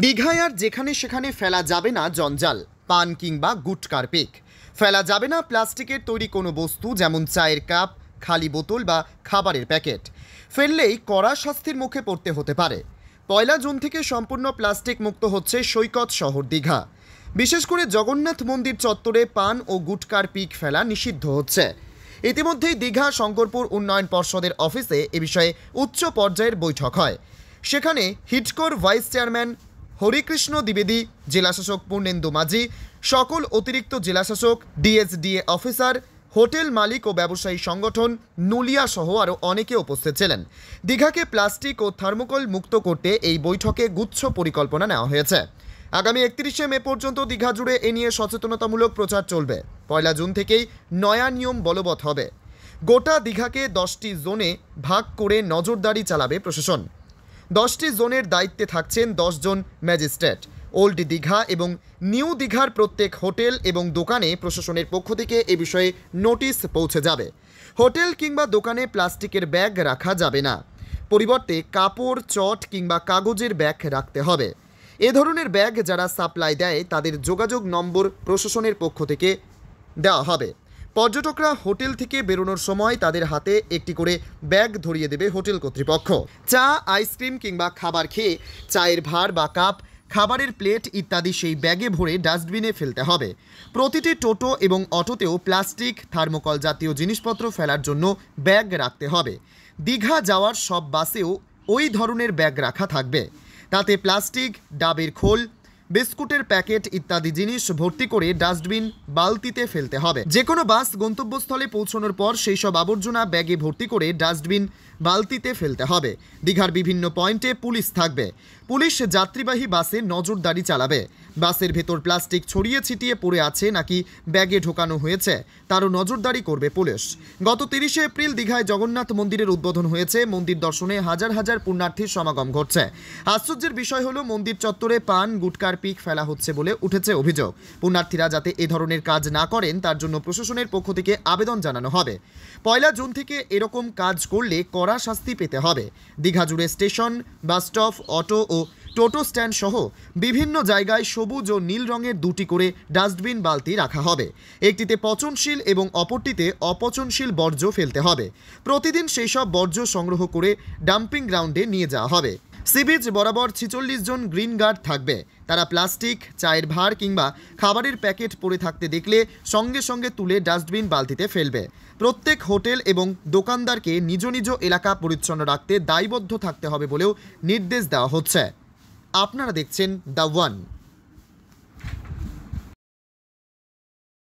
দীঘায় আর যেখানে সেখানে ফেলা যাবে না জঞ্জাল, পান কিংবা গুটকার পেক। ফেলা যাবে না প্লাস্টিকের তৈরি কোনো বস্তু, যেমন চায়ের কাপ, খালি বোতল বা খাবারের প্যাকেট। ফেললেই কড়া শাস্তির মুখে পড়তে হতে পারে। 1 জুন থেকে সম্পূর্ণ প্লাস্টিক মুক্ত হচ্ছে সৈকত শহর দীঘা। বিশেষ করে জগন্নাথ মন্দির চত্বরে পান ও গুটকার পিক ফেলা নিষিদ্ধ হচ্ছে। ইতিমধ্যেই দীঘা শঙ্করপুর উন্নয়ন পর্ষদের অফিসে এ বিষয়ে উচ্চ পর্যায়ের বৈঠক হয়। সেখানে হিডকোর ভাইস চেয়ারম্যান হরিকৃষ্ণ দ্বিবেদী, জেলাশাসক পূর্ণেন্দু মাঝি, সকল অতিরিক্ত জেলাশাসক, ডিএসডিএ অফিসার, হোটেল মালিক ও ব্যবসায়ী সংগঠন, নুলিয়া সহ আরও অনেকে উপস্থিত ছিলেন। দীঘাকে প্লাস্টিক ও থার্মোকল মুক্ত করতে এই বৈঠকে গুচ্ছ পরিকল্পনা নেওয়া হয়েছে। আগামী 31শে মে পর্যন্ত দীঘা জুড়ে এ নিয়ে সচেতনতামূলক প্রচার চলবে। 1 জুন থেকেই নয়া নিয়ম বলবৎ হবে। গোটা দীঘাকে 10টি জোনে ভাগ করে নজরদারি চালাবে প্রশাসন। 10টি জোনের দায়িত্বে থাকছেন 10 জন ম্যাজিস্ট্রেট। ওল্ড দীঘা এবং নিউ দীঘার প্রত্যেক হোটেল এবং দোকানে প্রশাসনের পক্ষ থেকে এ বিষয়ে নোটিশ পৌঁছে যাবে। হোটেল কিংবা দোকানে প্লাস্টিকের ব্যাগ রাখা যাবে না, পরিবর্তে কাপড়, চট কিংবা কাগজের ব্যাগ রাখতে হবে। এ ধরনের ব্যাগ যারা সাপ্লাই দেয় তাদের যোগাযোগ নম্বর প্রশাসনের পক্ষ থেকে দেওয়া হবে। পর্যটকরা হোটেল থেকে বেরোনোর সময় তাদের হাতে একটি করে ব্যাগ ধরিয়ে দেবে হোটেল কর্তৃপক্ষ। চা, আইসক্রিম কিংবা খাবার খেয়ে চায়ের ভার বা কাপ, খাবারের প্লেট ইত্যাদি সেই ব্যাগে ভরে ডাস্টবিনে ফেলতে হবে। প্রতিটি টোটো এবং অটোতেও প্লাস্টিক, থার্মোকল জাতীয় জিনিসপত্র ফেলার জন্য ব্যাগ রাখতে হবে। দীঘা যাওয়ার সব বাসেও ওই ধরনের ব্যাগ রাখা থাকবে। তাতে প্লাস্টিক, ডাবের খোল, বিস্কুটের প্যাকেট ইত্যাদি জিনিস ভর্তি করে ডাস্টবিন বালতিতে ফেলতে হবে। যে কোনো বাস গন্তব্যস্থলে পৌঁছানোর পর সেই সব আবর্জনা ব্যাগে ভর্তি করে ডাস্টবিন বালতিতে ফেলতে হবে। দীঘার বিভিন্ন পয়েন্টে পুলিশ থাকবে। পুলিশ যাত্রীবাহী বাসে নজরদারি চালাবে। বাসের ভেতর প্লাস্টিক ছড়িয়ে ছিটিয়ে পড়ে আছে নাকি ব্যাগে ঢোকানো হয়েছে তারও নজরদারি করবে পুলিশ। গত 30শে এপ্রিল দীঘায় জগন্নাথ মন্দিরের উদ্বোধন হয়েছে। মন্দির দর্শনে হাজার হাজার পুণ্যার্থীর সমাগম ঘটছে। আশ্চর্যের বিষয় হলো মন্দির চত্বরে পান, গুটকার পিক ফেলা হচ্ছে বলে উঠেছে অভিযোগ। পুণ্যার্থীরা যাতে এ ধরনের কাজ না করেন তার জন্য প্রশাসনের পক্ষ থেকে আবেদন জানানো হবে। 1 জুন থেকে এরকম কাজ করলে কড়া শাস্তি পেতে হবে। দীঘা জুড়ে স্টেশন, বাস স্টপ, অটো ও টোটো স্ট্যান্ড সহ বিভিন্ন জায়গায় সবুজ ও নীল রঙের 2টি করে ডাস্টবিন বালতি রাখা হবে। একটিতে পচনশীল এবং অপরটিতে অপচনশীল বর্জ্য ফেলতে হবে। প্রতিদিন সেই সব বর্জ্য সংগ্রহ করে ডাম্পিং গ্রাউন্ডে নিয়ে যাওয়া হবে। সি বিচ বরাবর 46 জন গ্রিন গার্ড থাকবে। তারা প্লাস্টিক, চায়ের ভার কিংবা খাবারের প্যাকেট পড়ে থাকতে দেখলে সঙ্গে সঙ্গে তুলে ডাস্টবিন বালতিতে ফেলবে। প্রত্যেক হোটেল এবং দোকানদারকে নিজ নিজ এলাকা পরিচ্ছন্ন রাখতে দায়বদ্ধ থাকতে হবে বলেও নির্দেশ দেওয়া হচ্ছে। আপনারা দেখছেন দ্য ওয়ান।